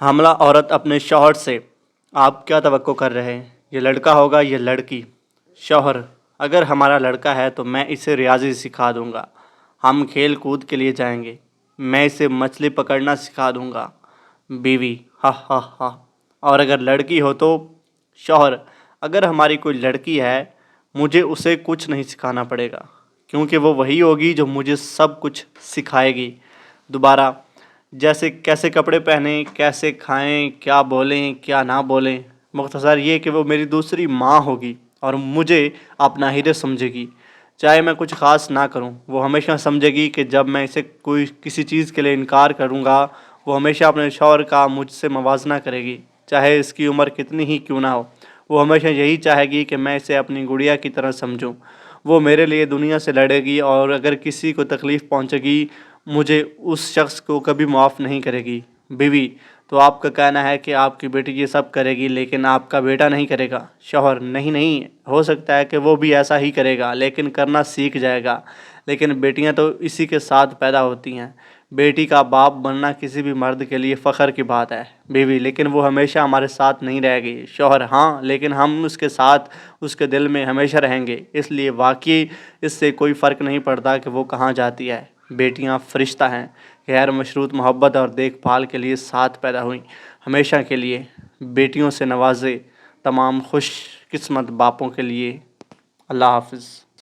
حاملہ عورت اپنے شوہر سے آپ کیا توقع کر رہے ہیں؟ یہ لڑکا ہوگا یا لڑکی؟ شوہر: اگر ہمارا لڑکا ہے تو میں اسے ریاضی سکھا دوں گا، ہم کھیل کود کے لیے جائیں گے، میں اسے مچھلی پکڑنا سکھا دوں گا۔ بیوی: ہا ہا ہا۔ اور اگر لڑکی ہو تو؟ شوہر: اگر ہماری کوئی لڑکی ہے مجھے اسے کچھ نہیں سکھانا پڑے گا، کیونکہ وہ وہی ہوگی جو مجھے سب کچھ سکھائے گی۔ دوبارہ: جیسے کیسے کپڑے پہنیں، کیسے کھائیں، کیا بولیں کیا نہ بولیں، مختصر یہ کہ وہ میری دوسری ماں ہوگی اور مجھے اپنا ہیرو سمجھے گی۔ چاہے میں کچھ خاص نہ کروں، وہ ہمیشہ سمجھے گی کہ جب میں اسے کسی چیز کے لیے انکار کروں گا، وہ ہمیشہ اپنے شوہر کا مجھ سے موازنہ کرے گی، چاہے اس کی عمر کتنی ہی کیوں نہ ہو۔ وہ ہمیشہ یہی چاہے گی کہ میں اسے اپنی گڑیا کی طرح سمجھوں۔ وہ میرے لیے دنیا سے لڑے گی اور اگر کسی کو تکلیف پہنچے گی مجھے اس شخص کو کبھی معاف نہیں کرے گی۔ بیوی: تو آپ کا کہنا ہے کہ آپ کی بیٹی یہ سب کرے گی لیکن آپ کا بیٹا نہیں کرے گا؟ شوہر: نہیں، ہو سکتا ہے کہ وہ بھی ایسا ہی کرے گا لیکن کرنا سیکھ جائے گا، لیکن بیٹیاں تو اسی کے ساتھ پیدا ہوتی ہیں۔ بیٹی کا باپ بننا کسی بھی مرد کے لیے فخر کی بات ہے۔ بیوی: لیکن وہ ہمیشہ ہمارے ساتھ نہیں رہے گی۔ شوہر: ہاں، لیکن ہم اس کے ساتھ اس کے دل میں ہمیشہ رہیں گے، اس لیے واقعی اس سے کوئی فرق نہیں پڑتا کہ وہ کہاں جاتی ہے۔ بیٹیاں فرشتہ ہیں، غیر مشروط محبت اور دیکھ بھال کے لیے ساتھ پیدا ہوئیں، ہمیشہ کے لیے۔ بیٹیوں سے نوازے تمام خوش قسمت باپوں کے لیے۔ اللہ حافظ۔